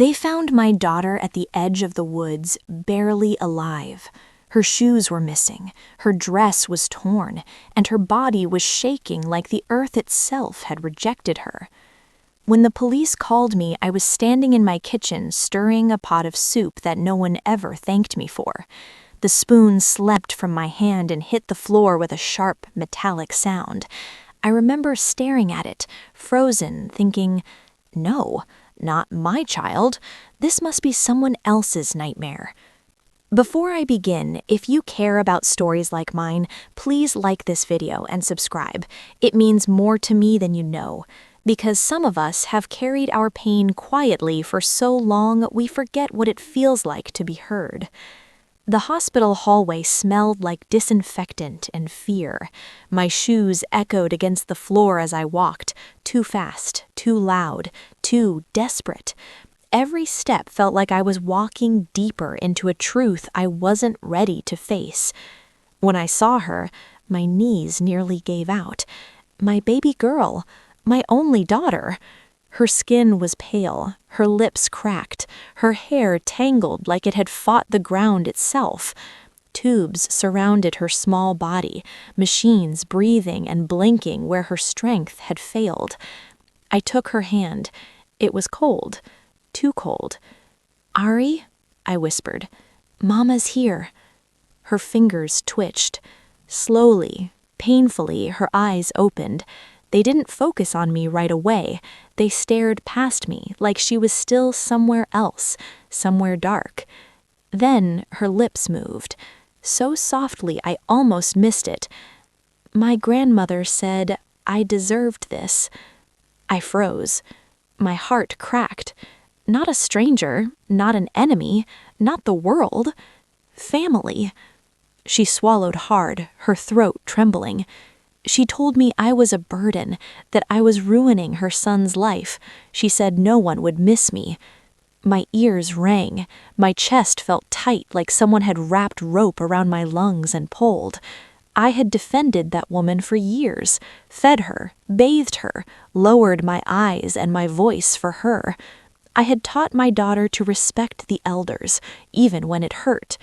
They found my daughter at the edge of the woods, barely alive. Her shoes were missing, her dress was torn, and her body was shaking like the earth itself had rejected her. When the police called me, I was standing in my kitchen stirring a pot of soup that no one ever thanked me for. The spoon slipped from my hand and hit the floor with a sharp, metallic sound. I remember staring at it, frozen, thinking, no, not my child. This must be someone else's nightmare. Before I begin, if you care about stories like mine, please like this video and subscribe. It means more to me than you know, because some of us have carried our pain quietly for so long we forget what it feels like to be heard. The hospital hallway smelled like disinfectant and fear. My shoes echoed against the floor as I walked, too fast, too loud, too desperate. Every step felt like I was walking deeper into a truth I wasn't ready to face. When I saw her, my knees nearly gave out. My baby girl, my only daughter. Her skin was pale, her lips cracked, her hair tangled like it had fought the ground itself. Tubes surrounded her small body, machines breathing and blinking where her strength had failed. I took her hand. It was cold, too cold. "Ari," I whispered, "Mama's here." Her fingers twitched. Slowly, painfully, her eyes opened. They didn't focus on me right away. They stared past me like she was still somewhere else, somewhere dark. Then her lips moved, so softly I almost missed it. "My grandmother said I deserved this." I froze. My heart cracked. Not a stranger, not an enemy, not the world. Family. She swallowed hard, her throat trembling. She told me I was a burden, that I was ruining her son's life. She said no one would miss me. My ears rang. My chest felt tight like someone had wrapped rope around my lungs and pulled. I had defended that woman for years, fed her, bathed her, lowered my eyes and my voice for her. I had taught my daughter to respect the elders, even when it hurt.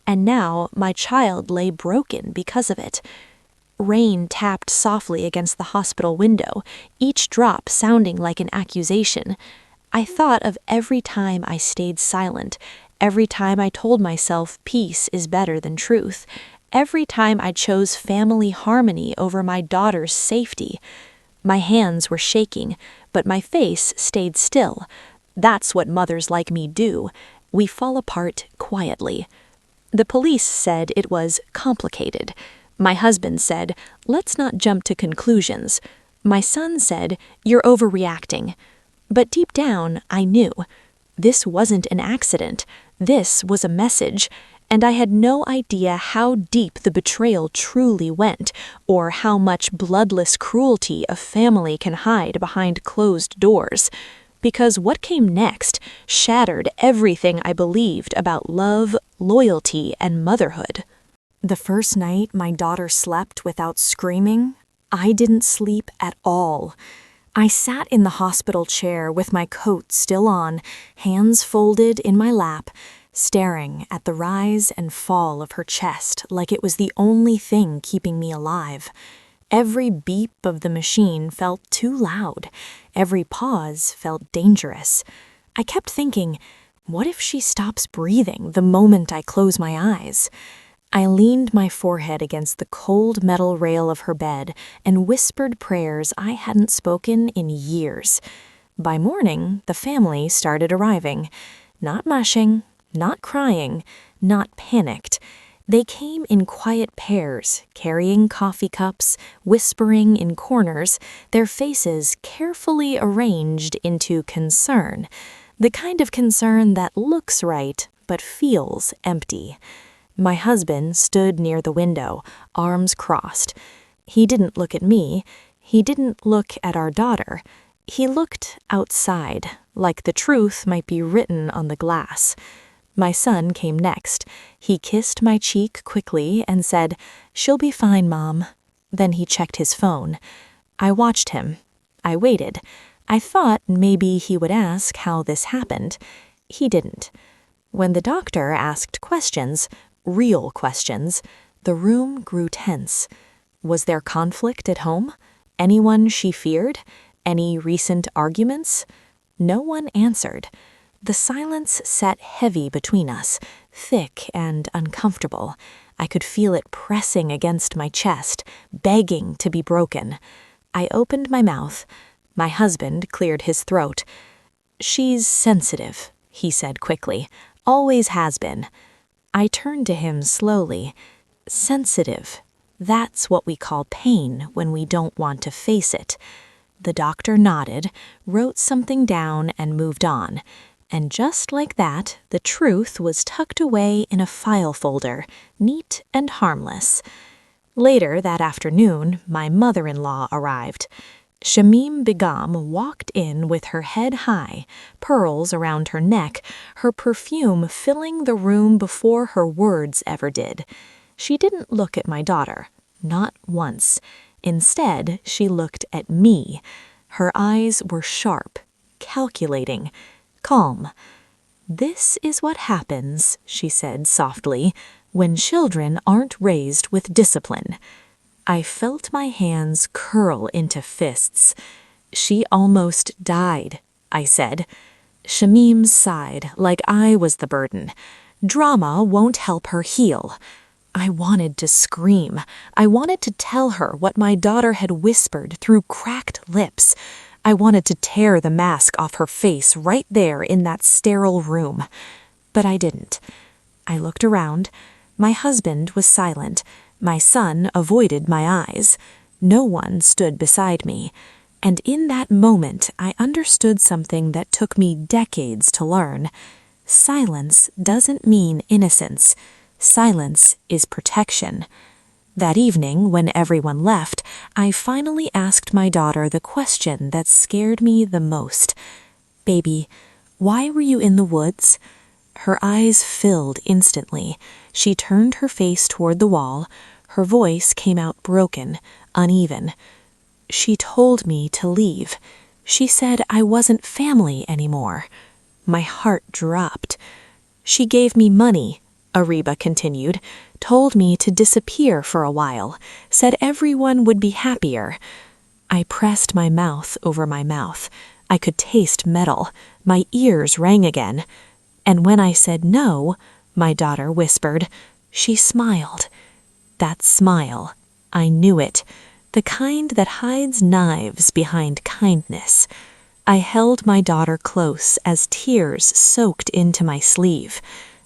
And now my child lay broken because of it. Rain tapped softly against the hospital window, each drop sounding like an accusation. I thought of every time I stayed silent, every time I told myself peace is better than truth, every time I chose family harmony over my daughter's safety. My hands were shaking, but my face stayed still. That's what mothers like me do. We fall apart quietly. The police said it was complicated. My husband said, "Let's not jump to conclusions." My son said, "You're overreacting." But deep down, I knew. This wasn't an accident. This was a message. And I had no idea how deep the betrayal truly went, or how much bloodless cruelty a family can hide behind closed doors. Because what came next shattered everything I believed about love, loyalty, and motherhood. The first night my daughter slept without screaming, I didn't sleep at all. I sat in the hospital chair with my coat still on, hands folded in my lap, staring at the rise and fall of her chest like it was the only thing keeping me alive. Every beep of the machine felt too loud. Every pause felt dangerous. I kept thinking, what if she stops breathing the moment I close my eyes? I leaned my forehead against the cold metal rail of her bed and whispered prayers I hadn't spoken in years. By morning, the family started arriving. Not mushing, not crying, not panicked. They came in quiet pairs, carrying coffee cups, whispering in corners, their faces carefully arranged into concern. The kind of concern that looks right but feels empty. My husband stood near the window, arms crossed. He didn't look at me. He didn't look at our daughter. He looked outside, like the truth might be written on the glass. My son came next. He kissed my cheek quickly and said, "She'll be fine, Mom." Then he checked his phone. I watched him. I waited. I thought maybe he would ask how this happened. He didn't. When the doctor asked questions, real questions, the room grew tense. Was there conflict at home? Anyone she feared? Any recent arguments? No one answered. The silence sat heavy between us, thick and uncomfortable. I could feel it pressing against my chest, begging to be broken. I opened my mouth. My husband cleared his throat. "She's sensitive," he said quickly. "Always has been." I turned to him slowly. "Sensitive. That's what we call pain when we don't want to face it." The doctor nodded, wrote something down, and moved on. And just like that, the truth was tucked away in a file folder, neat and harmless. Later that afternoon, my mother-in-law arrived. Shamim Begum walked in with her head high, pearls around her neck, her perfume filling the room before her words ever did. She didn't look at my daughter, not once. Instead, she looked at me. Her eyes were sharp, calculating, calm. "This is what happens," she said softly, "when children aren't raised with discipline." I felt my hands curl into fists. "She almost died," I said. Shamim sighed like I was the burden. "Drama won't help her heal." I wanted to scream. I wanted to tell her what my daughter had whispered through cracked lips. I wanted to tear the mask off her face right there in that sterile room. But I didn't. I looked around. My husband was silent. My son avoided my eyes. No one stood beside me. And in that moment, I understood something that took me decades to learn. Silence doesn't mean innocence. Silence is protection. That evening, when everyone left, I finally asked my daughter the question that scared me the most. "Baby, why were you in the woods?" Her eyes filled instantly. She turned her face toward the wall. Her voice came out broken, uneven. "She told me to leave. She said I wasn't family anymore." My heart dropped. "She gave me money," Ariba continued, "told me to disappear for a while, said everyone would be happier." I pressed my mouth over my mouth. I could taste metal. My ears rang again. And when I said no, my daughter whispered, she smiled. That smile, I knew it, the kind that hides knives behind kindness. I held my daughter close as tears soaked into my sleeve.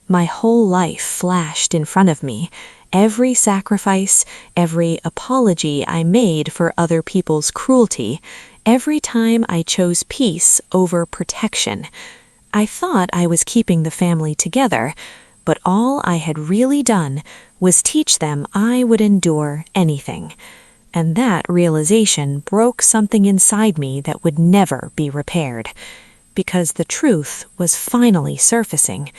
My whole life flashed in front of me, every sacrifice, every apology I made for other people's cruelty, every time I chose peace over protection. I thought I was keeping the family together, but all I had really done was teach them I would endure anything. And that realization broke something inside me that would never be repaired, because the truth was finally surfacing,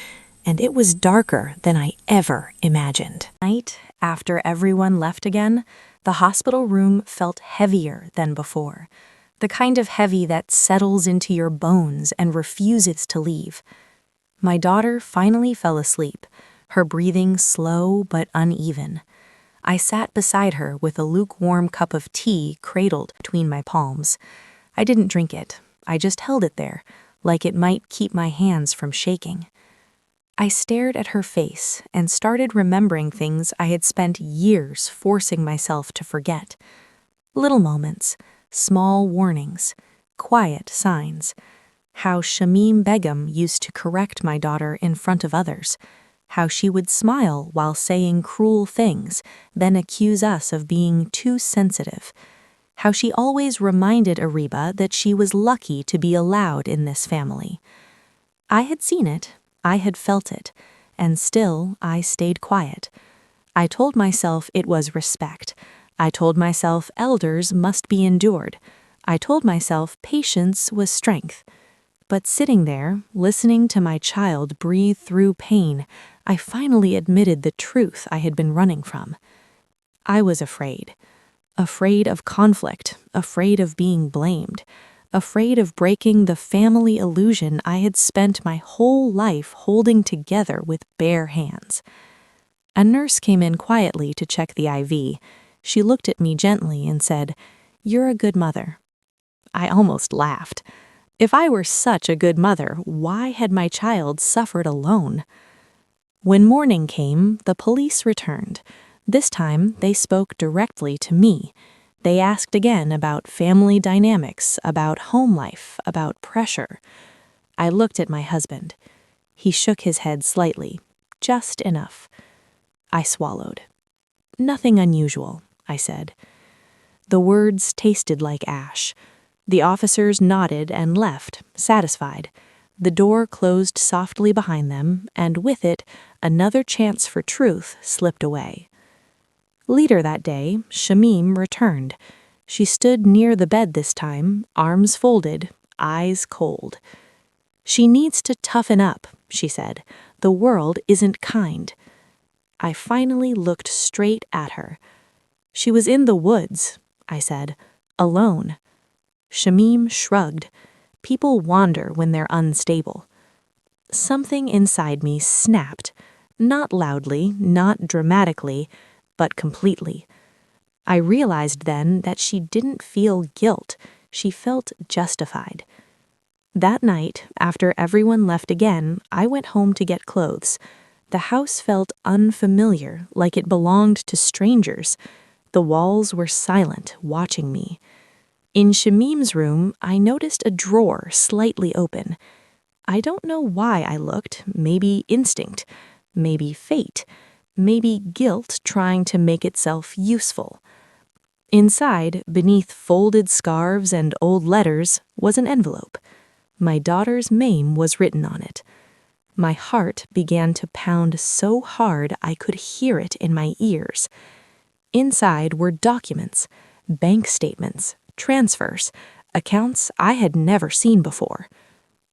and it was darker than I ever imagined. Night after everyone left again, the hospital room felt heavier than before, the kind of heavy that settles into your bones and refuses to leave. My daughter finally fell asleep, her breathing slow but uneven. I sat beside her with a lukewarm cup of tea cradled between my palms. I didn't drink it. I just held it there, like it might keep my hands from shaking. I stared at her face and started remembering things I had spent years forcing myself to forget. Little moments, small warnings, quiet signs. How Shamim Begum used to correct my daughter in front of others. How she would smile while saying cruel things, then accuse us of being too sensitive. How she always reminded Ariba that she was lucky to be allowed in this family. I had seen it. I had felt it, and still I stayed quiet. I told myself it was respect. I told myself elders must be endured. I told myself patience was strength. But sitting there, listening to my child breathe through pain, I finally admitted the truth I had been running from. I was afraid. Afraid of conflict, afraid of being blamed, afraid of breaking the family illusion I had spent my whole life holding together with bare hands. A nurse came in quietly to check the IV. She looked at me gently and said, "You're a good mother." I almost laughed. If I were such a good mother, why had my child suffered alone? When morning came, the police returned. This time, they spoke directly to me. They asked again about family dynamics, about home life, about pressure. I looked at my husband. He shook his head slightly, just enough. I swallowed. "Nothing unusual," I said. The words tasted like ash. The officers nodded and left, satisfied. The door closed softly behind them, and with it, another chance for truth slipped away. Later that day, Shamim returned. She stood near the bed this time, arms folded, eyes cold. "She needs to toughen up," she said. "The world isn't kind." I finally looked straight at her. "She was in the woods," I said, "alone." Shamim shrugged. People wander when they're unstable. Something inside me snapped, not loudly, not dramatically, but completely. I realized then that she didn't feel guilt. She felt justified. That night, after everyone left again, I went home to get clothes. The house felt unfamiliar, like it belonged to strangers. The walls were silent, watching me. In Shamim's room, I noticed a drawer slightly open. I don't know why I looked, maybe instinct, maybe fate, maybe guilt trying to make itself useful. Inside, beneath folded scarves and old letters, was an envelope. My daughter's name was written on it. My heart began to pound so hard I could hear it in my ears. Inside were documents, bank statements, transfers, accounts I had never seen before.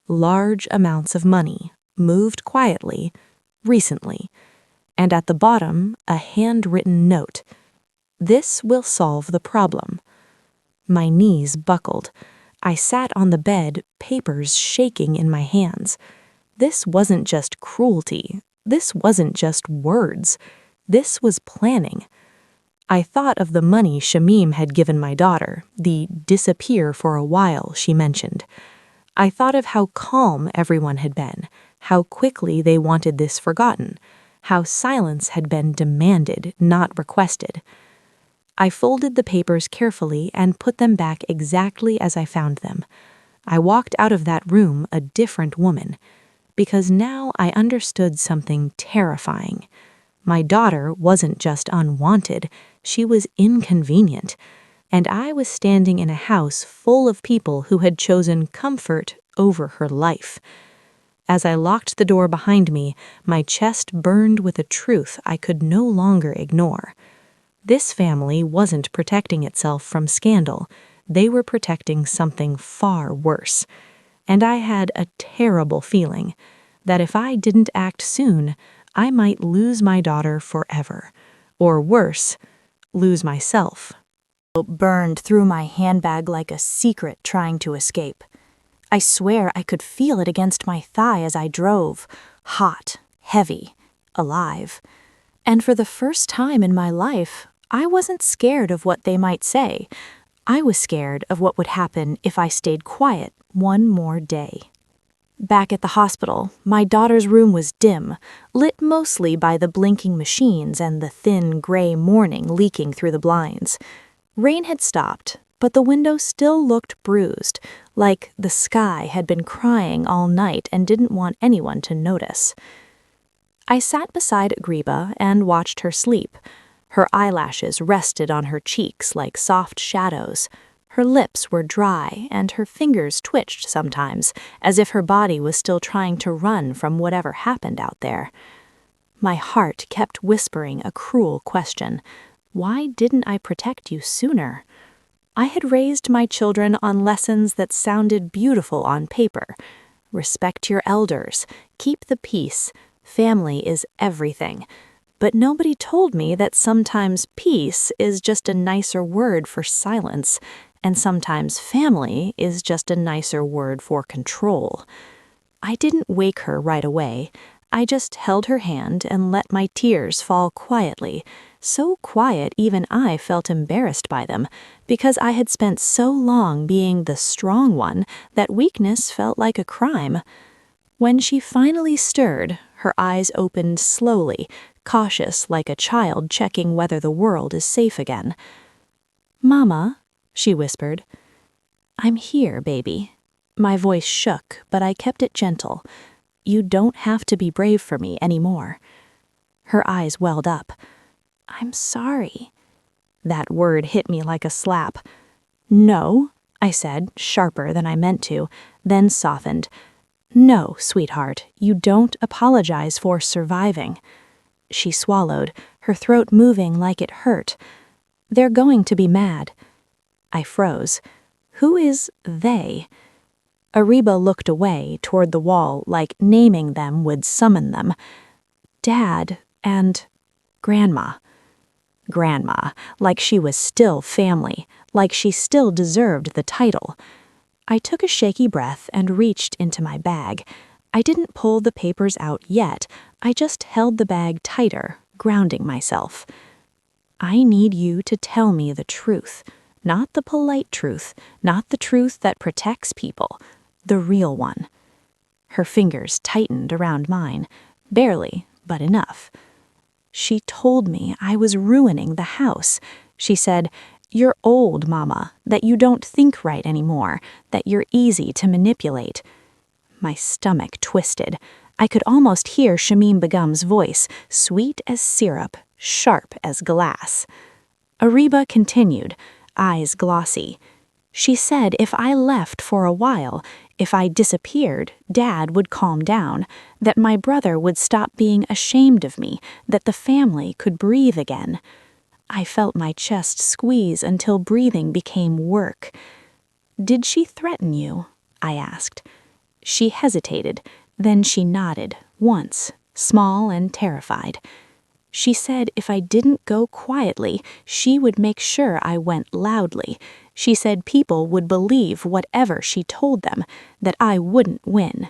Large amounts of money, moved quietly, recently. And at the bottom, a handwritten note. "This will solve the problem." My knees buckled. I sat on the bed, papers shaking in my hands. This wasn't just cruelty. This wasn't just words. This was planning. I thought of the money Shamim had given my daughter, the disappear for a while she mentioned. I thought of how calm everyone had been, how quickly they wanted this forgotten, how silence had been demanded, not requested. I folded the papers carefully and put them back exactly as I found them. I walked out of that room a different woman, because now I understood something terrifying. My daughter wasn't just unwanted, she was inconvenient, and I was standing in a house full of people who had chosen comfort over her life. As I locked the door behind me, my chest burned with a truth I could no longer ignore. This family wasn't protecting itself from scandal. They were protecting something far worse. And I had a terrible feeling that if I didn't act soon, I might lose my daughter forever. Or worse, lose myself. It burned through my handbag like a secret trying to escape. I swear I could feel it against my thigh as I drove, hot, heavy, alive. And for the first time in my life, I wasn't scared of what they might say. I was scared of what would happen if I stayed quiet one more day. Back at the hospital, my daughter's room was dim, lit mostly by the blinking machines and the thin gray morning leaking through the blinds. Rain had stopped, but the window still looked bruised, like the sky had been crying all night and didn't want anyone to notice. I sat beside Agriba and watched her sleep. Her eyelashes rested on her cheeks like soft shadows. Her lips were dry, and her fingers twitched sometimes, as if her body was still trying to run from whatever happened out there. My heart kept whispering a cruel question. Why didn't I protect you sooner? I had raised my children on lessons that sounded beautiful on paper. Respect your elders, keep the peace, family is everything. But nobody told me that sometimes peace is just a nicer word for silence, and sometimes family is just a nicer word for control. I didn't wake her right away. I just held her hand and let my tears fall quietly, so quiet even I felt embarrassed by them, because I had spent so long being the strong one that weakness felt like a crime. When she finally stirred, her eyes opened slowly, cautious like a child checking whether the world is safe again. "Mama," she whispered. "I'm here, baby." My voice shook, but I kept it gentle. "You don't have to be brave for me anymore." Her eyes welled up. "I'm sorry." That word hit me like a slap. "No," I said, sharper than I meant to, then softened. "No, sweetheart, you don't apologize for surviving." She swallowed, her throat moving like it hurt. "They're going to be mad." I froze. Who is they? Ariba looked away toward the wall like naming them would summon them. Dad and Grandma. Grandma, like she was still family, like she still deserved the title. I took a shaky breath and reached into my bag. I didn't pull the papers out yet. I just held the bag tighter, grounding myself. "I need you to tell me the truth. Not the polite truth, not the truth that protects people. The real one." Her fingers tightened around mine, barely, but enough. "She told me I was ruining the house. She said, 'You're old, Mama, that you don't think right anymore, that you're easy to manipulate.'" My stomach twisted. I could almost hear Shamim Begum's voice, sweet as syrup, sharp as glass. Ariba continued, eyes glossy. "She said if I left for a while, if I disappeared, Dad would calm down, that my brother would stop being ashamed of me, that the family could breathe again." I felt my chest squeeze until breathing became work. "Did she threaten you?" I asked. She hesitated, then she nodded, once, small and terrified. "She said if I didn't go quietly, she would make sure I went loudly. She said people would believe whatever she told them, that I wouldn't win."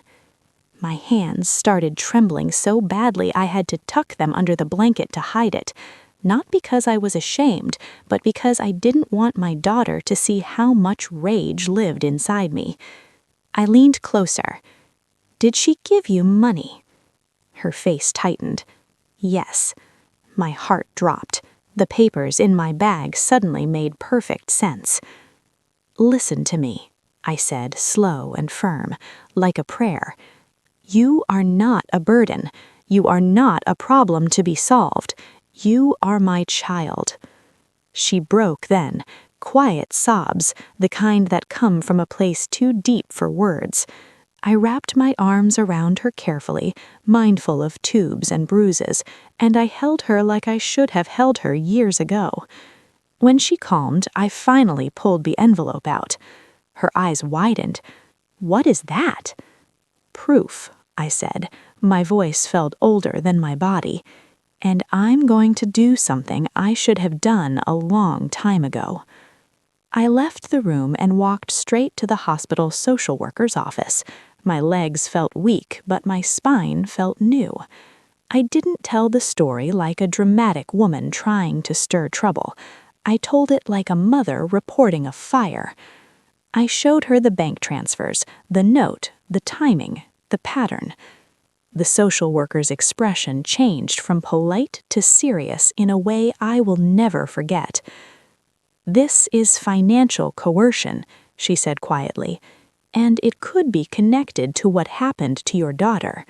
My hands started trembling so badly I had to tuck them under the blanket to hide it. Not because I was ashamed, but because I didn't want my daughter to see how much rage lived inside me. I leaned closer. "Did she give you money?" Her face tightened. "Yes." My heart dropped. The papers in my bag suddenly made perfect sense. "Listen to me," I said, slow and firm, like a prayer. "You are not a burden. You are not a problem to be solved. You are my child." She broke then, quiet sobs, the kind that come from a place too deep for words. I wrapped my arms around her carefully, mindful of tubes and bruises, and I held her like I should have held her years ago. When she calmed, I finally pulled the envelope out. Her eyes widened. "What is that?" "Proof," I said. My voice felt older than my body. "And I'm going to do something I should have done a long time ago." I left the room and walked straight to the hospital social worker's office. My legs felt weak, but my spine felt new. I didn't tell the story like a dramatic woman trying to stir trouble. I told it like a mother reporting a fire. I showed her the bank transfers, the note, the timing, the pattern. The social worker's expression changed from polite to serious in a way I will never forget. "This is financial coercion," she said quietly, "and it could be connected to what happened to your daughter."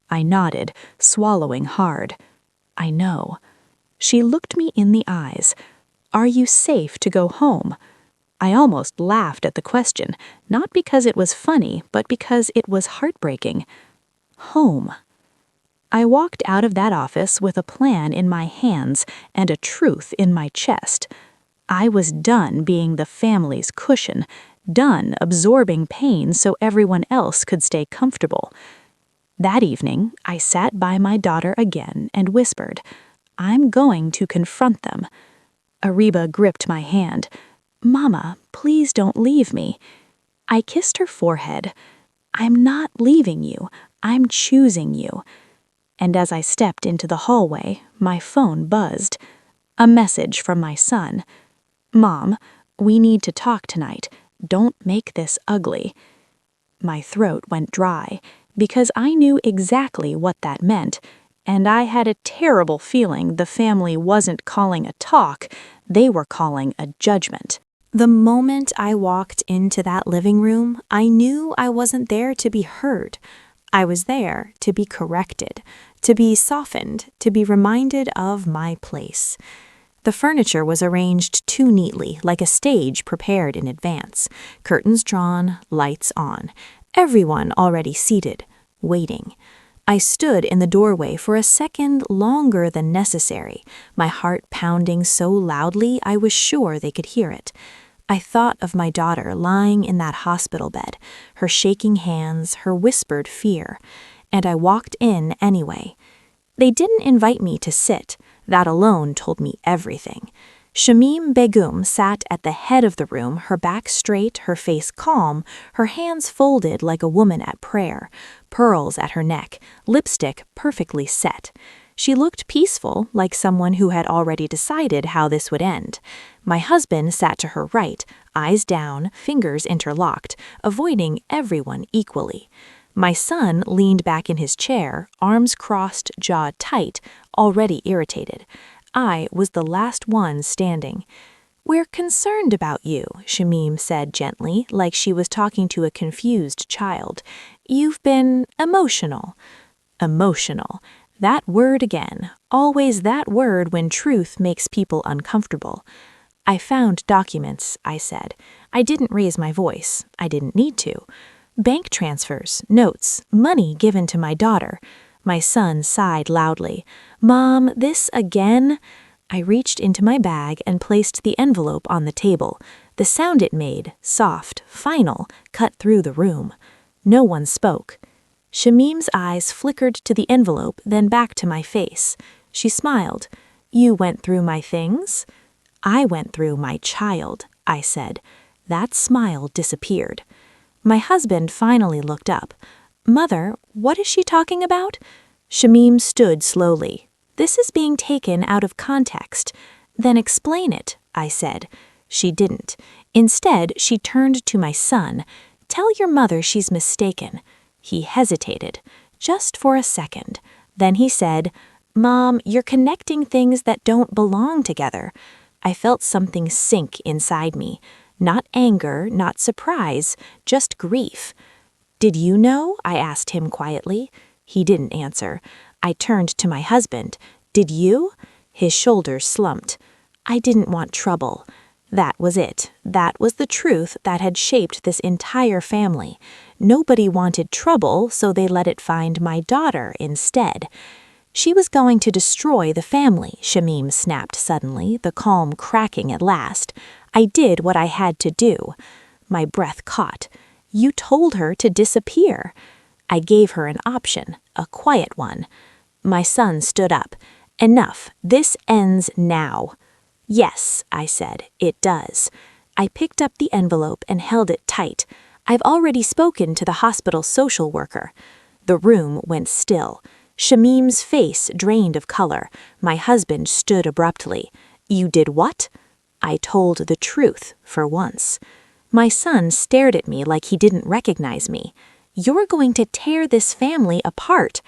I nodded, swallowing hard. "I know." She looked me in the eyes. "Are you safe to go home?" I almost laughed at the question, not because it was funny, but because it was heartbreaking. Home. I walked out of that office with a plan in my hands and a truth in my chest. I was done being the family's cushion, done absorbing pain so everyone else could stay comfortable. That evening, I sat by my daughter again and whispered, "I'm going to confront them." Ariba gripped my hand. "Mama, please don't leave me." I kissed her forehead. "I'm not leaving you. I'm choosing you." And as I stepped into the hallway, my phone buzzed. A message from my son. "Mom, we need to talk tonight. Don't make this ugly." My throat went dry because I knew exactly what that meant, and I had a terrible feeling the family wasn't calling a talk, they were calling a judgment. The moment I walked into that living room, I knew I wasn't there to be heard. I was there to be corrected, to be softened, to be reminded of my place. The furniture was arranged too neatly, like a stage prepared in advance. Curtains drawn, lights on. Everyone already seated, waiting. I stood in the doorway for a second longer than necessary, my heart pounding so loudly I was sure they could hear it. I thought of my daughter lying in that hospital bed, her shaking hands, her whispered fear, and I walked in anyway. They didn't invite me to sit. That alone told me everything. Shamim Begum sat at the head of the room, her back straight, her face calm, her hands folded like a woman at prayer, pearls at her neck, lipstick perfectly set. She looked peaceful, like someone who had already decided how this would end. My husband sat to her right, eyes down, fingers interlocked, avoiding everyone equally. My son leaned back in his chair, arms crossed, jaw tight, already irritated. I was the last one standing. "We're concerned about you," Shamim said gently, like she was talking to a confused child. "You've been emotional." Emotional. That word again. Always that word when truth makes people uncomfortable. "I found documents," I said. I didn't raise my voice. I didn't need to. "Bank transfers, notes, money given to my daughter." My son sighed loudly. "Mom, this again?" I reached into my bag and placed the envelope on the table. The sound it made, soft, final, cut through the room. No one spoke. Shamim's eyes flickered to the envelope, then back to my face. She smiled. "You went through my things?" "I went through my child," I said. That smile disappeared. My husband finally looked up. "Mother, what is she talking about?" Shamim stood slowly. "This is being taken out of context." "Then explain it," I said. She didn't. Instead, she turned to my son. "Tell your mother she's mistaken." He hesitated, just for a second. Then he said, "Mom, you're connecting things that don't belong together." I felt something sink inside me. Not anger, not surprise, just grief. "Did you know?" I asked him quietly. He didn't answer. I turned to my husband. "Did you?" His shoulders slumped. I didn't want trouble. That was it. That was the truth that had shaped this entire family. Nobody wanted trouble, so they let it find my daughter instead. "She was going to destroy the family," Shamim snapped suddenly, the calm cracking at last. "I did what I had to do." My breath caught. "You told her to disappear." I gave her an option, a quiet one. My son stood up. "Enough. This ends now." "Yes," I said, "it does." I picked up the envelope and held it tight. "I've already spoken to the hospital social worker." The room went still. Shamim's face drained of color. My husband stood abruptly. "You did what?" I told the truth, for once. My son stared at me like he didn't recognize me. "You're going to tear this family apart."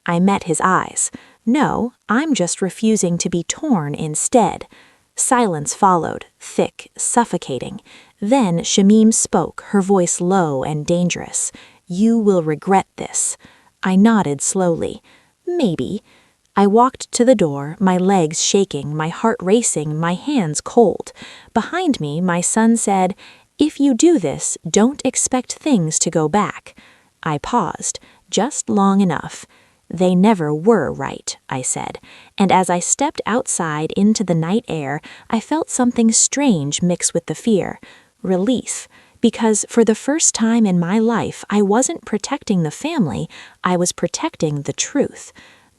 I met his eyes. "No, I'm just refusing to be torn instead." Silence followed, thick, suffocating. Then Shamim spoke, her voice low and dangerous. "You will regret this." I nodded slowly. "Maybe." I walked to the door, my legs shaking, my heart racing, my hands cold. Behind me, my son said, "If you do this, don't expect things to go back." I paused, just long enough. "They never were right," I said, and as I stepped outside into the night air, I felt something strange mix with the fear. Relief. Because for the first time in my life, I wasn't protecting the family, I was protecting the truth.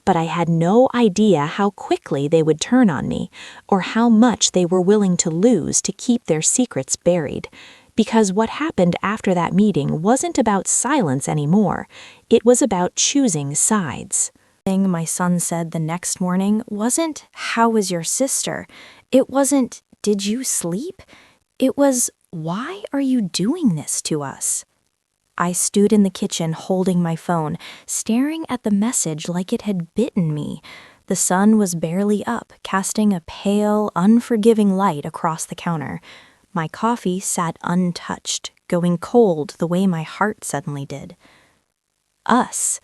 but I had no idea how quickly they would turn on me, or how much they were willing to lose to keep their secrets buried. Because what happened after that meeting wasn't about silence anymore, it was about choosing sides. The thing my son said the next morning wasn't, "How was your sister?" It wasn't, "Did you sleep?" It was, "Why are you doing this to us?" I stood in the kitchen holding my phone, staring at the message like it had bitten me. The sun was barely up, casting a pale, unforgiving light across the counter. My coffee sat untouched, going cold the way my heart suddenly did. Us.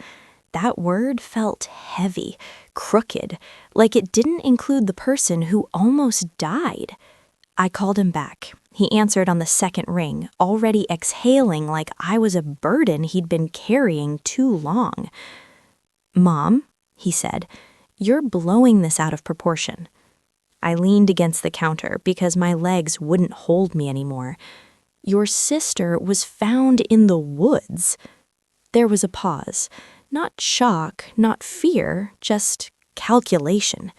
That word felt heavy, crooked, like it didn't include the person who almost died. I called him back. He answered on the second ring, already exhaling like I was a burden he'd been carrying too long. "Mom," he said, "you're blowing this out of proportion." I leaned against the counter because my legs wouldn't hold me anymore. "Your sister was found in the woods." There was a pause. Not shock, not fear, just calculation.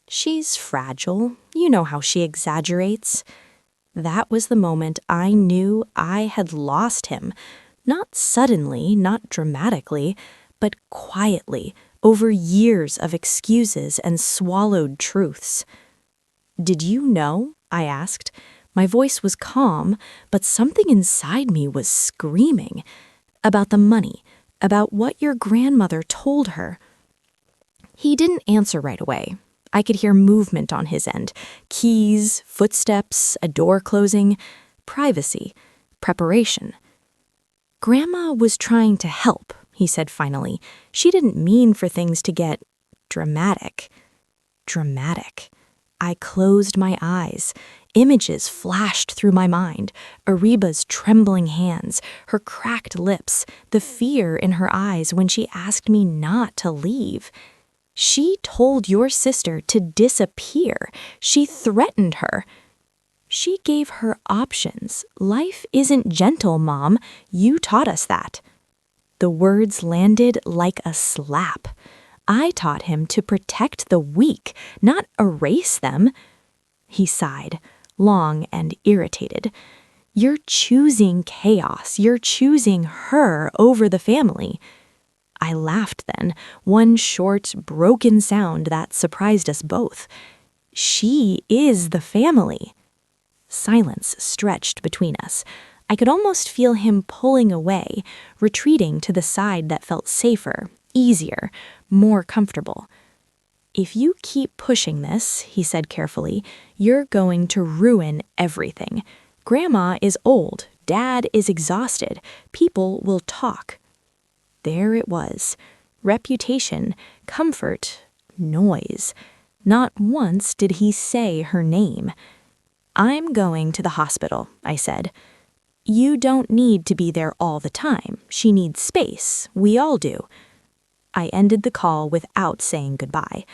"She's fragile. You know how she exaggerates." That was the moment I knew I had lost him. Not suddenly, not dramatically, but quietly, over years of excuses and swallowed truths. "Did you know?" I asked. My voice was calm, but something inside me was screaming. "About the money, about what your grandmother told her." He didn't answer right away. I could hear movement on his end. Keys, footsteps, a door closing. Privacy. Preparation. "Grandma was trying to help," he said finally. "She didn't mean for things to get dramatic." Dramatic. I closed my eyes. Images flashed through my mind. Ariba's trembling hands, her cracked lips, the fear in her eyes when she asked me not to leave. "She told your sister to disappear. She threatened her." "She gave her options. Life isn't gentle, Mom. You taught us that." The words landed like a slap. I taught him to protect the weak, not erase them. He sighed, long and irritated. "You're choosing chaos. You're choosing her over the family." I laughed then, one short, broken sound that surprised us both. "She is the family." Silence stretched between us. I could almost feel him pulling away, retreating to the side that felt safer, easier, more comfortable. "If you keep pushing this," he said carefully, "you're going to ruin everything. Grandma is old. Dad is exhausted. People will talk." There it was. Reputation, comfort, noise. Not once did he say her name. "I'm going to the hospital," I said. "You don't need to be there all the time. She needs space. We all do." I ended the call without saying goodbye.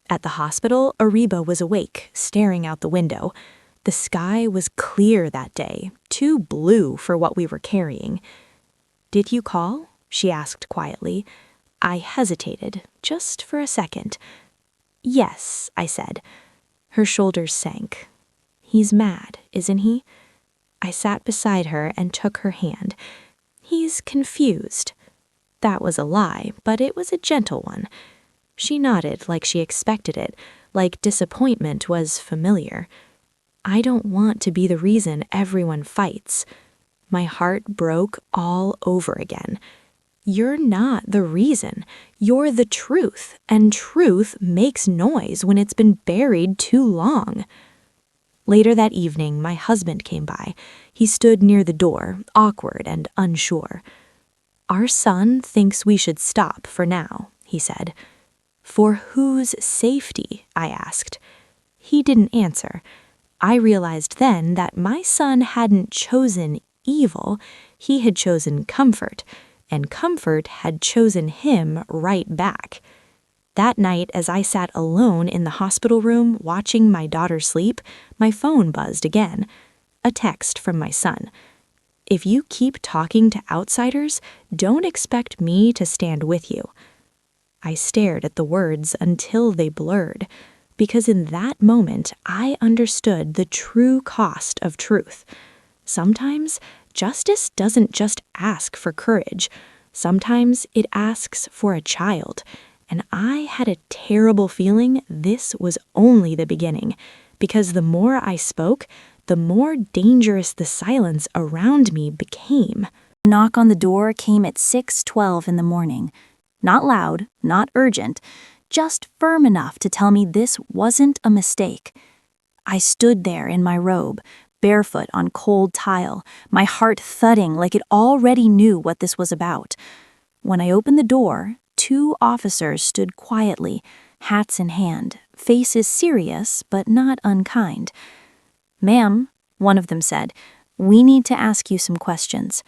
At the hospital, Ariba was awake, staring out the window. The sky was clear that day, too blue for what we were carrying. "Did you call?" she asked quietly. I hesitated, just for a second. "Yes," I said. Her shoulders sank. "He's mad, isn't he?" I sat beside her and took her hand. "He's confused." That was a lie, but it was a gentle one. She nodded like she expected it, like disappointment was familiar. "I don't want to be the reason everyone fights." My heart broke all over again. "You're not the reason. You're the truth, and truth makes noise when it's been buried too long." Later that evening, my husband came by. He stood near the door, awkward and unsure. "Our son thinks we should stop for now," he said. "For whose safety?" I asked. He didn't answer. I realized then that my son hadn't chosen evil, he had chosen comfort, and comfort had chosen him right back. That night, as I sat alone in the hospital room watching my daughter sleep, my phone buzzed again. A text from my son. "If you keep talking to outsiders, don't expect me to stand with you." I stared at the words until they blurred, because in that moment I understood the true cost of truth. Sometimes justice doesn't just ask for courage. Sometimes it asks for a child. And I had a terrible feeling this was only the beginning, because the more I spoke, the more dangerous the silence around me became. The knock on the door came at 6:12 in the morning. Not loud, not urgent, just firm enough to tell me this wasn't a mistake. I stood there in my robe, barefoot on cold tile, my heart thudding like it already knew what this was about. When I opened the door, 2 officers stood quietly, hats in hand, faces serious but not unkind. "Ma'am," one of them said, "we need to ask you some questions."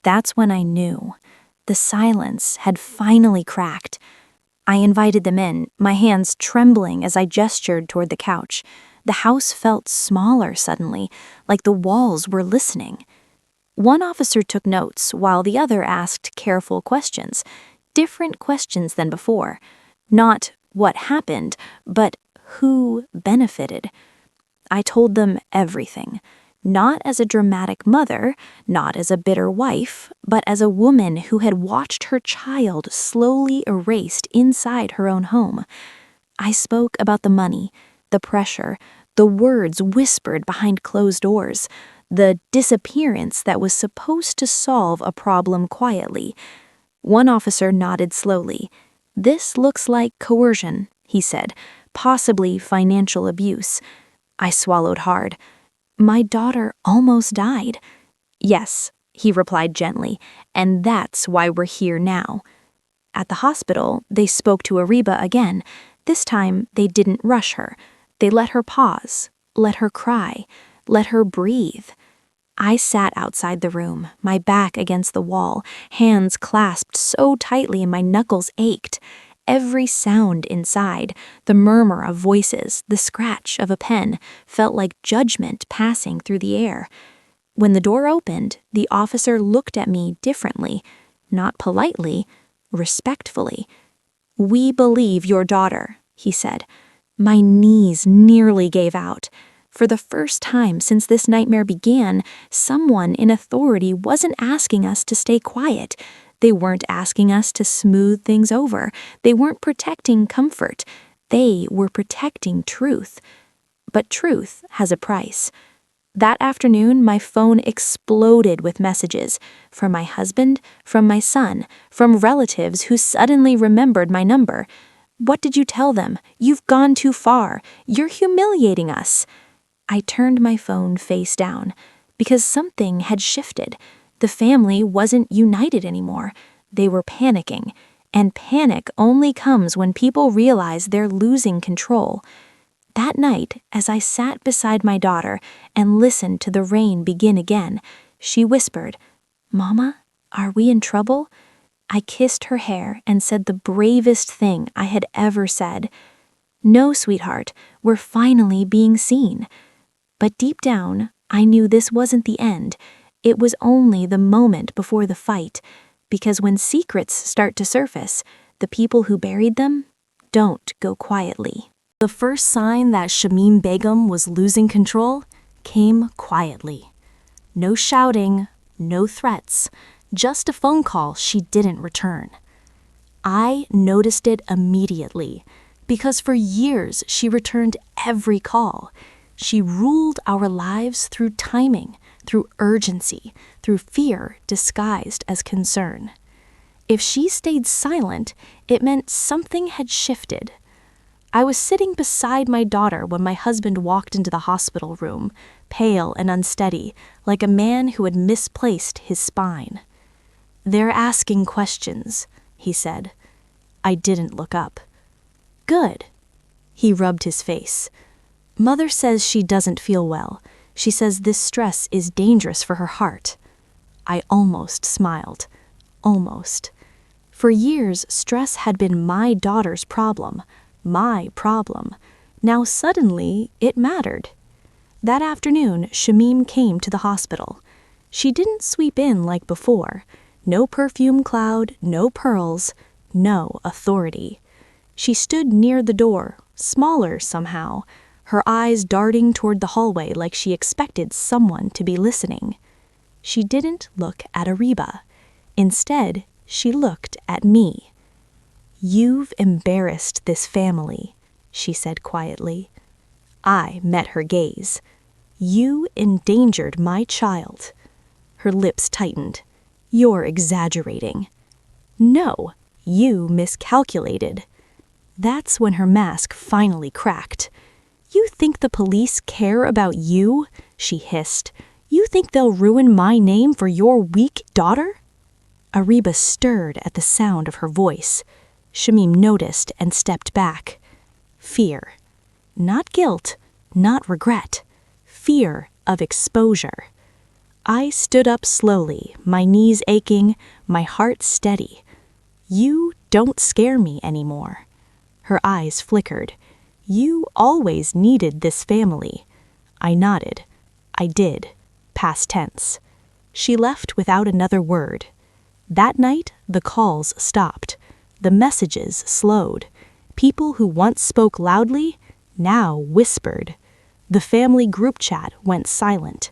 That's when I knew. The silence had finally cracked. I invited them in, my hands trembling as I gestured toward the couch. The house felt smaller suddenly, like the walls were listening. One officer took notes while the other asked careful questions, different questions than before. Not what happened, but who benefited. I told them everything. Not as a dramatic mother, not as a bitter wife, but as a woman who had watched her child slowly erased inside her own home. I spoke about the money, the pressure, the words whispered behind closed doors, the disappearance that was supposed to solve a problem quietly. One officer nodded slowly. "This looks like coercion," he said, "possibly financial abuse." I swallowed hard. "My daughter almost died." "Yes," he replied gently, "and that's why we're here now." At the hospital, they spoke to Ariba again. This time, they didn't rush her. They let her pause, let her cry, let her breathe. I sat outside the room, my back against the wall, hands clasped so tightly my knuckles ached. Every sound inside, the murmur of voices, the scratch of a pen, felt like judgment passing through the air. When the door opened, the officer looked at me differently, not politely, respectfully. "We believe your daughter," he said. My knees nearly gave out. For the first time since this nightmare began, someone in authority wasn't asking us to stay quiet. They weren't asking us to smooth things over. They weren't protecting comfort. They were protecting truth. But truth has a price. That afternoon, my phone exploded with messages from my husband, from my son, from relatives who suddenly remembered my number. "What did you tell them? You've gone too far. You're humiliating us." I turned my phone face down because something had shifted. The family wasn't united anymore. They were panicking, and panic only comes when people realize they're losing control. That night, as I sat beside my daughter and listened to the rain begin again, she whispered, "Mama, are we in trouble?" I kissed her hair and said the bravest thing I had ever said. "No, sweetheart, we're finally being seen." But deep down, I knew this wasn't the end. It was only the moment before the fight, because when secrets start to surface, the people who buried them don't go quietly. The first sign that Shamim Begum was losing control came quietly. No shouting, no threats, just a phone call she didn't return. I noticed it immediately, because for years she returned every call. She ruled our lives through timing, through urgency, through fear disguised as concern. If she stayed silent, it meant something had shifted. I was sitting beside my daughter when my husband walked into the hospital room, pale and unsteady, like a man who had misplaced his spine. "They're asking questions," he said. I didn't look up. "Good." He rubbed his face. "Mother says she doesn't feel well. She says this stress is dangerous for her heart." I almost smiled. Almost. For years, stress had been my daughter's problem. My problem. Now suddenly, it mattered. That afternoon, Shamim came to the hospital. She didn't sweep in like before. No perfume cloud, no pearls, no authority. She stood near the door, smaller somehow, her eyes darting toward the hallway like she expected someone to be listening. She didn't look at Ariba. Instead, she looked at me. "You've embarrassed this family," she said quietly. I met her gaze. "You endangered my child." Her lips tightened. "You're exaggerating." "No, you miscalculated." That's when her mask finally cracked. "You think the police care about you?" she hissed. "You think they'll ruin my name for your weak daughter?" Ariba stirred at the sound of her voice. Shamim noticed and stepped back. Fear. Not guilt, not regret. Fear of exposure. I stood up slowly, my knees aching, my heart steady. "You don't scare me anymore." Her eyes flickered. "You always needed this family." I nodded. I did. Past tense. She left without another word. That night, the calls stopped. The messages slowed. People who once spoke loudly now whispered. The family group chat went silent.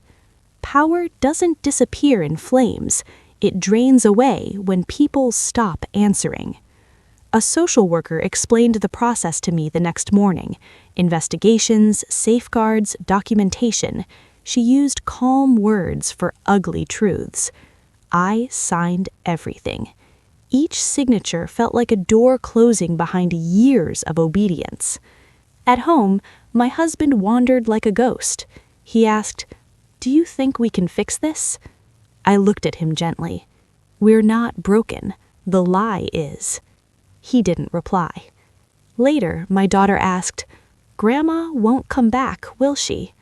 Power doesn't disappear in flames. It drains away when people stop answering. A social worker explained the process to me the next morning. Investigations, safeguards, documentation. She used calm words for ugly truths. I signed everything. Each signature felt like a door closing behind years of obedience. At home, my husband wandered like a ghost. He asked, "Do you think we can fix this?" I looked at him gently. "We're not broken. The lie is." He didn't reply. Later, my daughter asked, "Grandma won't come back, will she?"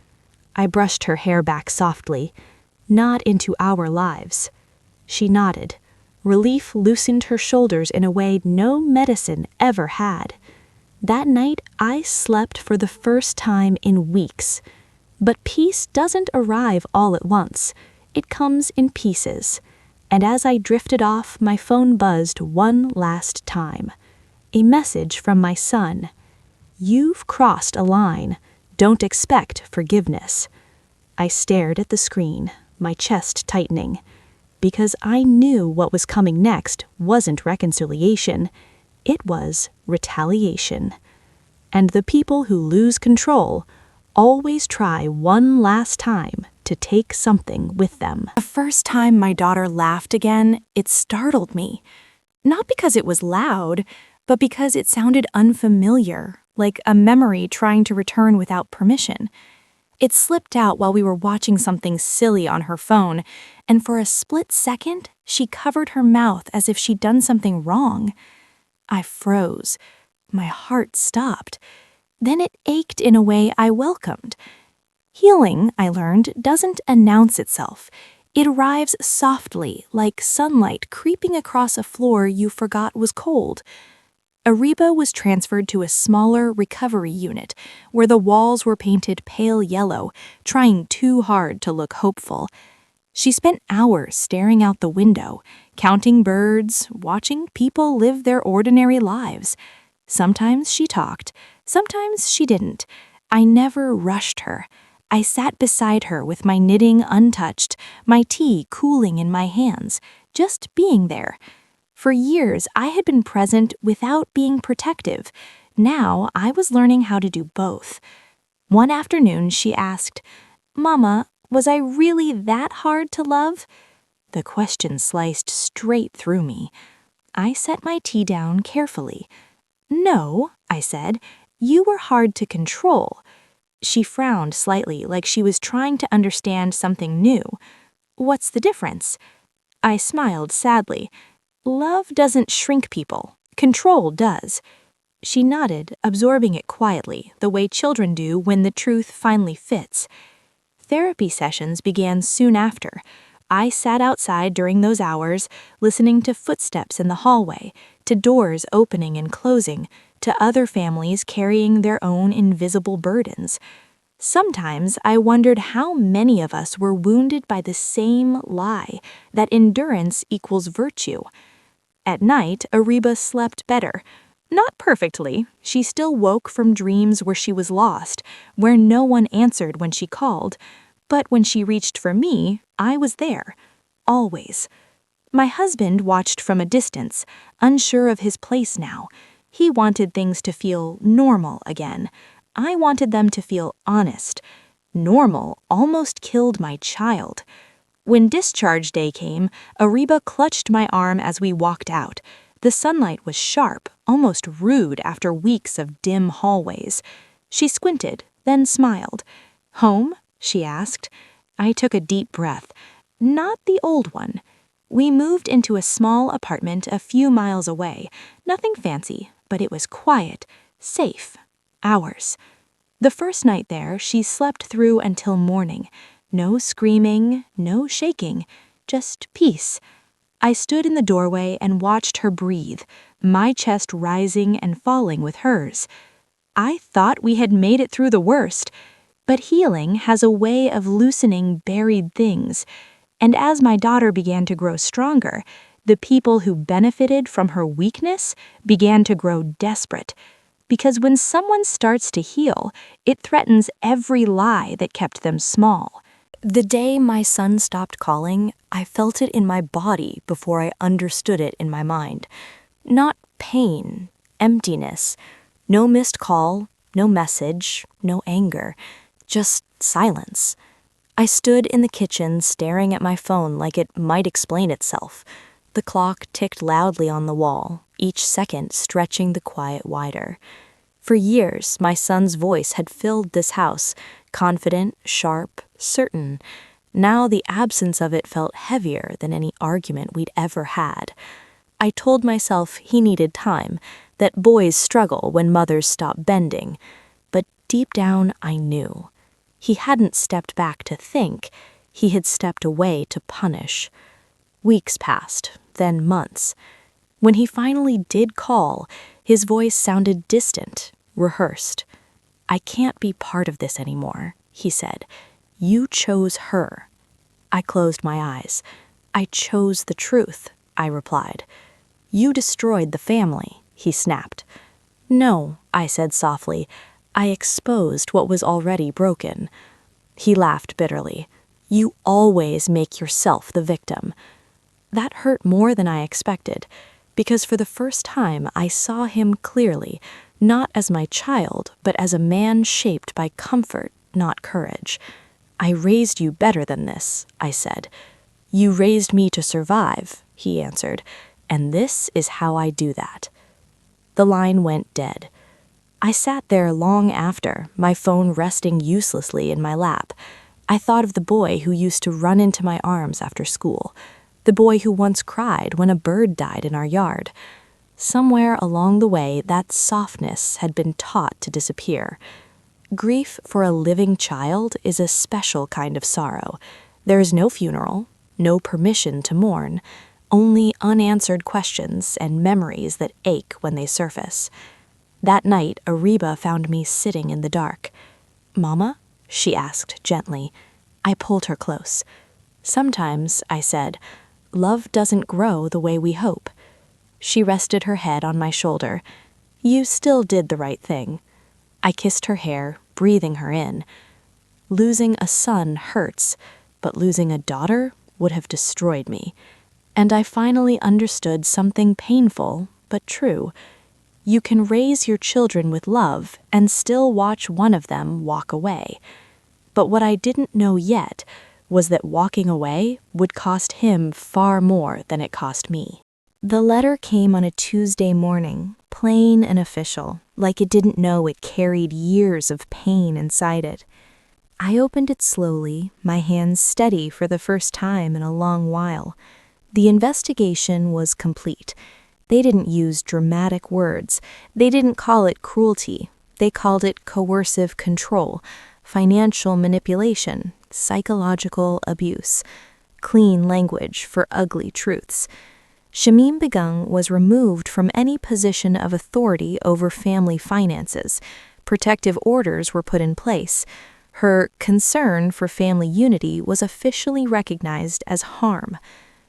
I brushed her hair back softly. "Not into our lives." She nodded. Relief loosened her shoulders in a way no medicine ever had. That night, I slept for the first time in weeks. But peace doesn't arrive all at once. It comes in pieces. And as I drifted off, my phone buzzed one last time. A message from my son. "You've crossed a line. Don't expect forgiveness." I stared at the screen, my chest tightening. Because I knew what was coming next wasn't reconciliation. It was retaliation. And the people who lose control always try one last time to take something with them. The first time my daughter laughed again, it startled me. Not because it was loud, but because it sounded unfamiliar, like a memory trying to return without permission. It slipped out while we were watching something silly on her phone, and for a split second, she covered her mouth as if she'd done something wrong. I froze. My heart stopped. Then it ached in a way I welcomed. Healing, I learned, doesn't announce itself. It arrives softly, like sunlight creeping across a floor you forgot was cold. Ariba was transferred to a smaller recovery unit, where the walls were painted pale yellow, trying too hard to look hopeful. She spent hours staring out the window, counting birds, watching people live their ordinary lives. Sometimes she talked, sometimes she didn't. I never rushed her. I sat beside her with my knitting untouched, my tea cooling in my hands, just being there. For years, I had been present without being protective. Now, I was learning how to do both. One afternoon, she asked, "Mama, was I really that hard to love?" The question sliced straight through me. I set my tea down carefully. "No," I said, "you were hard to control." She frowned slightly, like she was trying to understand something new. "What's the difference?" I smiled sadly. "Love doesn't shrink people. Control does." She nodded, absorbing it quietly, the way children do when the truth finally fits. Therapy sessions began soon after. I sat outside during those hours, listening to footsteps in the hallway, to doors opening and closing, to other families carrying their own invisible burdens. Sometimes I wondered how many of us were wounded by the same lie, that endurance equals virtue. At night, Ariba slept better. Not perfectly. She still woke from dreams where she was lost, where no one answered when she called. But when she reached for me, I was there. Always. My husband watched from a distance, unsure of his place now. He wanted things to feel normal again. I wanted them to feel honest. Normal almost killed my child. When discharge day came, Ariba clutched my arm as we walked out. The sunlight was sharp, almost rude after weeks of dim hallways. She squinted, then smiled. "Home?" she asked. I took a deep breath. Not the old one. We moved into a small apartment a few miles away. Nothing fancy, but it was quiet, safe, ours. The first night there, she slept through until morning. No screaming, no shaking, just peace. I stood in the doorway and watched her breathe, my chest rising and falling with hers. I thought we had made it through the worst, but healing has a way of loosening buried things. And as my daughter began to grow stronger, the people who benefited from her weakness began to grow desperate. Because when someone starts to heal, it threatens every lie that kept them small. The day my son stopped calling, I felt it in my body before I understood it in my mind. Not pain, emptiness. No missed call, no message, no anger. Just silence. I stood in the kitchen staring at my phone like it might explain itself. The clock ticked loudly on the wall, each second stretching the quiet wider. For years, my son's voice had filled this house, confident, sharp, certain. Now the absence of it felt heavier than any argument we'd ever had. I told myself he needed time, that boys struggle when mothers stop bending. But deep down, I knew. He hadn't stepped back to think, he had stepped away to punish. Weeks passed, then months. When he finally did call, his voice sounded distant, rehearsed. "I can't be part of this anymore," he said. "You chose her." I closed my eyes. "I chose the truth," I replied. "You destroyed the family," he snapped. "No," I said softly. "I exposed what was already broken." He laughed bitterly. "You always make yourself the victim." That hurt more than I expected, because for the first time I saw him clearly, not as my child, but as a man shaped by comfort, not courage. "I raised you better than this," I said. "You raised me to survive," he answered, "and this is how I do that." The line went dead. I sat there long after, my phone resting uselessly in my lap. I thought of the boy who used to run into my arms after school, the boy who once cried when a bird died in our yard. Somewhere along the way, that softness had been taught to disappear. Grief for a living child is a special kind of sorrow. There is no funeral, no permission to mourn, only unanswered questions and memories that ache when they surface. That night, Ariba found me sitting in the dark. "Mama?" she asked gently. I pulled her close. "Sometimes," I said, "love doesn't grow the way we hope." She rested her head on my shoulder. "You still did the right thing." I kissed her hair, breathing her in. Losing a son hurts, but losing a daughter would have destroyed me. And I finally understood something painful, but true. You can raise your children with love and still watch one of them walk away. But what I didn't know yet was that walking away would cost him far more than it cost me. The letter came on a Tuesday morning, plain and official, like it didn't know it carried years of pain inside it. I opened it slowly, my hands steady for the first time in a long while. The investigation was complete. They didn't use dramatic words. They didn't call it cruelty. They called it coercive control, financial manipulation, psychological abuse. Clean language for ugly truths. Shamim Begum was removed from any position of authority over family finances. Protective orders were put in place. Her concern for family unity was officially recognized as harm.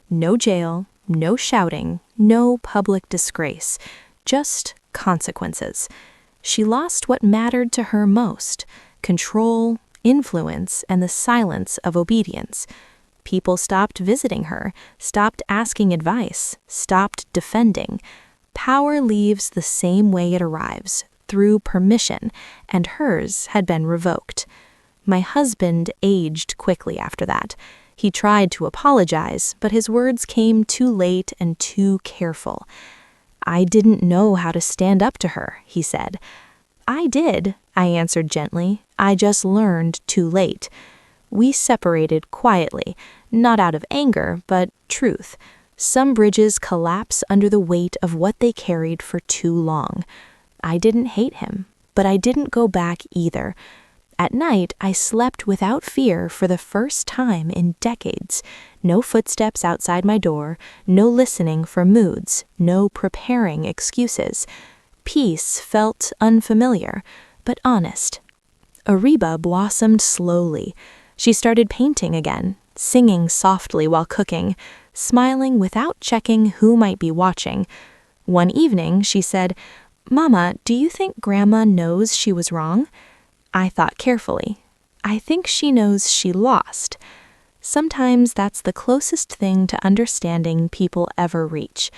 No jail, No shouting, no public disgrace, just consequences. She lost what mattered to her most: control, influence, and the silence of obedience. People stopped visiting her, stopped asking advice, stopped defending. Power leaves the same way it arrives, through permission, and hers had been revoked. My husband aged quickly after that. He tried to apologize, but his words came too late and too careful. "I didn't know how to stand up to her," he said. "I did," I answered gently. "I just learned too late." We separated quietly, not out of anger, but truth. Some bridges collapse under the weight of what they carried for too long. I didn't hate him, but I didn't go back either. At night, I slept without fear for the first time in decades. No footsteps outside my door, no listening for moods, no preparing excuses. Peace felt unfamiliar, but honest. Ariba blossomed slowly. She started painting again, singing softly while cooking, smiling without checking who might be watching. One evening, she said, "Mama, do you think Grandma knows she was wrong?" I thought carefully. I think she knows she lost. Sometimes that's the closest thing to understanding people ever reach.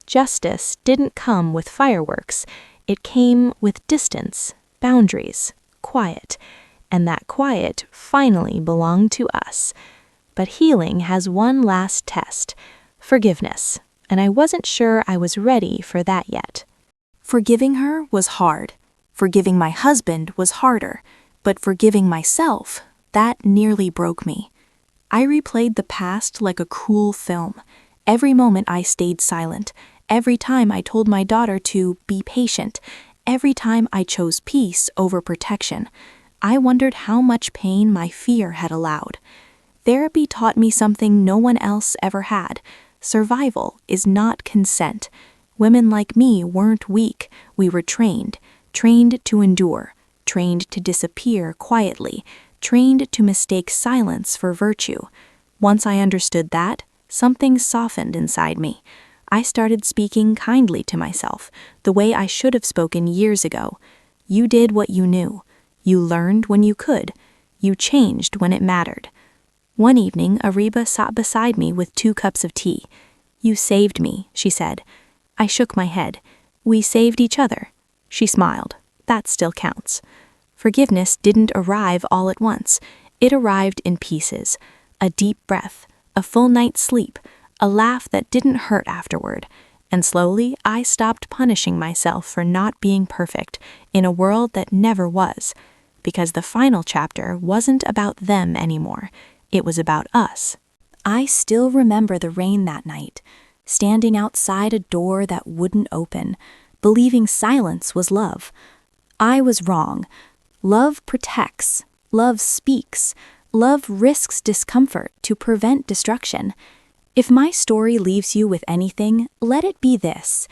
Justice didn't come with fireworks. It came with distance, boundaries, quiet. And that quiet finally belonged to us. But healing has one last test: forgiveness. And I wasn't sure I was ready for that yet. Forgiving her was hard. Forgiving my husband was harder. But forgiving myself, that nearly broke me. I replayed the past like a cruel film. Every moment I stayed silent. Every time I told my daughter to be patient. Every time I chose peace over protection. I wondered how much pain my fear had allowed. Therapy taught me something no one else ever had. Survival is not consent. Women like me weren't weak. We were trained to endure, trained to disappear quietly, trained to mistake silence for virtue. Once I understood that, something softened inside me. I started speaking kindly to myself, the way I should have spoken years ago. You did what you knew. You learned when you could. You changed when it mattered. One evening, Ariba sat beside me with 2 cups of tea. "You saved me," she said. I shook my head. "We saved each other." She smiled. That still counts. Forgiveness didn't arrive all at once. It arrived in pieces. A deep breath, a full night's sleep, a laugh that didn't hurt afterward. And slowly, I stopped punishing myself for not being perfect in a world that never was. Because the final chapter wasn't about them anymore. It was about us. I still remember the rain that night, standing outside a door that wouldn't open, believing silence was love. I was wrong. Love protects. Love speaks. Love risks discomfort to prevent destruction. If my story leaves you with anything, let it be this: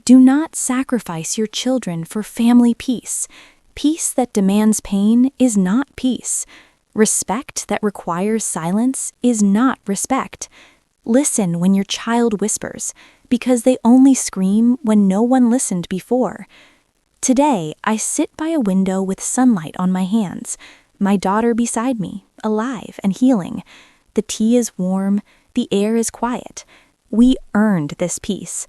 do not sacrifice your children for family peace. Peace that demands pain is not peace. Respect that requires silence is not respect. Listen when your child whispers, because they only scream when no one listened before. Today, I sit by a window with sunlight on my hands, my daughter beside me, alive and healing. The tea is warm, the air is quiet. We earned this peace.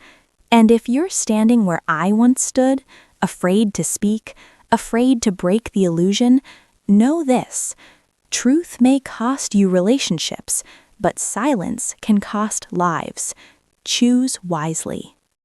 And if you're standing where I once stood, afraid to speak, afraid to break the illusion, know this: truth may cost you relationships, but silence can cost lives. Choose wisely.